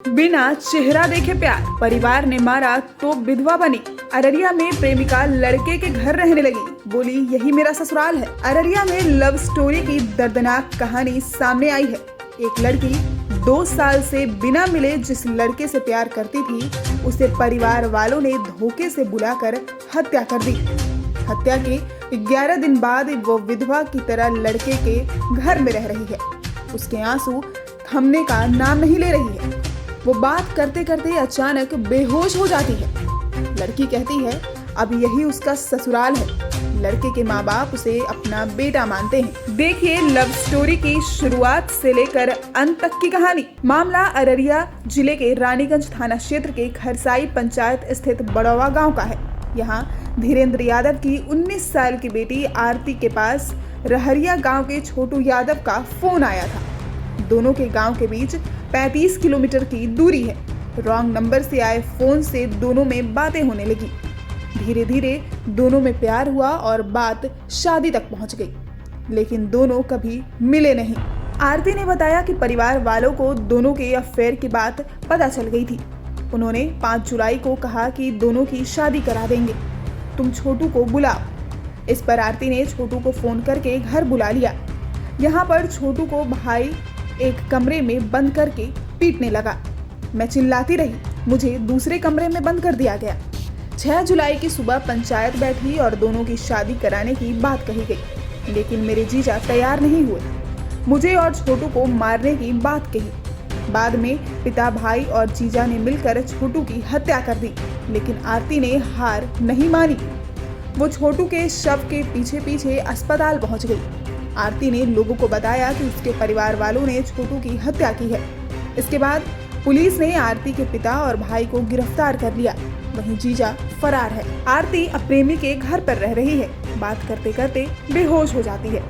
बिना चेहरा देखे प्यार, परिवार ने मारा तो विधवा बनी। अररिया में प्रेमिका लड़के के घर रहने लगी, बोली यही मेरा ससुराल है। अररिया में लव स्टोरी की दर्दनाक कहानी सामने आई है। एक लड़की 2 साल से बिना मिले जिस लड़के से प्यार करती थी, उसे परिवार वालों ने धोखे से बुलाकर हत्या कर दी। हत्या के 11 दिन बाद वो विधवा की तरह लड़के के घर में रह रही है। उसके आंसू थमने का नाम नहीं ले रही है। वो बात करते करते अचानक बेहोश हो जाती है। लड़की कहती है अब यही उसका ससुराल है। लड़के के माँ बाप उसे अपना बेटा मानते हैं। देखिए लव स्टोरी की शुरुआत से लेकर अंत तक की कहानी। मामला अररिया जिले के रानीगंज थाना क्षेत्र के खरसाई पंचायत स्थित बड़ौवा गांव का है। यहाँ धीरेन्द्र यादव की 19 साल की बेटी आरती के पास रहरिया गांव के छोटू यादव का फोन आया था। दोनों के गांव के बीच 35 किलोमीटर की दूरी है। रॉन्ग नंबर से आए फोन से दोनों में बातें होने लगी। धीरे धीरे दोनों में प्यार हुआ और बात शादी तक पहुंच गई, लेकिन दोनों कभी मिले नहीं। आरती ने बताया कि परिवार वालों को दोनों के अफेयर की बात पता चल गई थी। उन्होंने 5 जुलाई को कहा कि दोनों की शादी करा देंगे, तुम छोटू को बुलाओ। इस पर आरती ने छोटू को फोन करके घर बुला लिया। यहाँ पर छोटू को भाई एक कमरे में बंद करके पीटने लगा। मैं चिल्लाती रही, मुझे दूसरे कमरे में बंद कर दिया गया। 6 जुलाई की सुबह पंचायत बैठी और दोनों की शादी कराने की बात कही गई, लेकिन मेरे जीजा तैयार नहीं हुए। मुझे और छोटू को मारने की बात कही। बाद में पिता, भाई और जीजा ने मिलकर छोटू की हत्या कर दी, लेकिन आरती ने हार नहीं मानी। वो छोटू के शव के पीछे पीछे अस्पताल पहुंच गई। आरती ने लोगों को बताया कि उसके परिवार वालों ने छोटू की हत्या की है। इसके बाद पुलिस ने आरती के पिता और भाई को गिरफ्तार कर लिया। वहीं जीजा फरार है। आरती अब प्रेमी के घर पर रह रही है। बात करते करते बेहोश हो जाती है।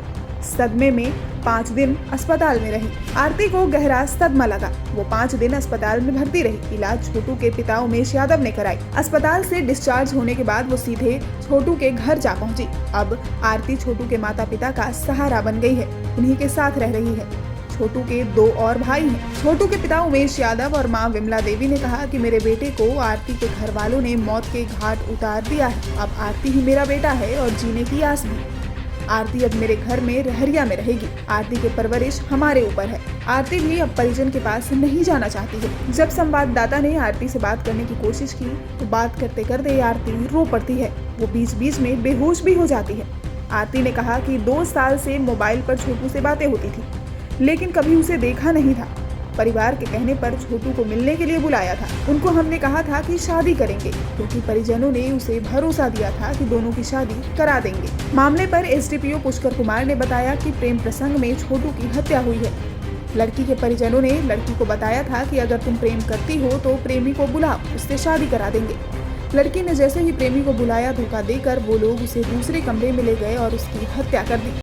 सदमे में 5 दिन अस्पताल में रही। आरती को गहरा सदमा लगा। वो 5 दिन अस्पताल में भर्ती रही। इलाज छोटू के पिता उमेश यादव ने कराई। अस्पताल से डिस्चार्ज होने के बाद वो सीधे छोटू के घर जा पहुंची। अब आरती छोटू के माता पिता का सहारा बन गई है। उन्हीं के साथ रह रही है। छोटू के 2 और भाई हैं। छोटू के पिता उमेश यादव और मां विमला देवी ने कहा कि मेरे बेटे को आरती के घर वालों ने मौत के घाट उतार दिया है। अब आरती ही मेरा बेटा है और जीने की आस भी। आरती अब मेरे घर में रहरिया में रहेगी। आरती की परवरिश हमारे ऊपर है। आरती भी अब परिजन के पास नहीं जाना चाहती है। जब संवाददाता ने आरती से बात करने की कोशिश की तो बात करते करते आरती रो पड़ती है। वो बीच बीच में बेहोश भी हो जाती है। आरती ने कहा कि 2 साल से मोबाइल पर छोटू से बातें होती थी, लेकिन कभी उसे देखा नहीं था। परिवार के कहने पर छोटू को मिलने के लिए बुलाया था। उनको हमने कहा था कि शादी करेंगे, क्योंकि परिजनों ने उसे भरोसा दिया था कि दोनों की शादी करा देंगे। मामले पर एसडीपीओ पुष्कर कुमार ने बताया कि प्रेम प्रसंग में छोटू की हत्या हुई है। लड़की के परिजनों ने लड़की को बताया था कि अगर तुम प्रेम करती हो तो प्रेमी को बुलाओ, उससे शादी करा देंगे। लड़की ने जैसे ही प्रेमी को बुलाया, धोखा देकर वो लोग उसे दूसरे कमरे में ले गए और उसकी हत्या कर दी।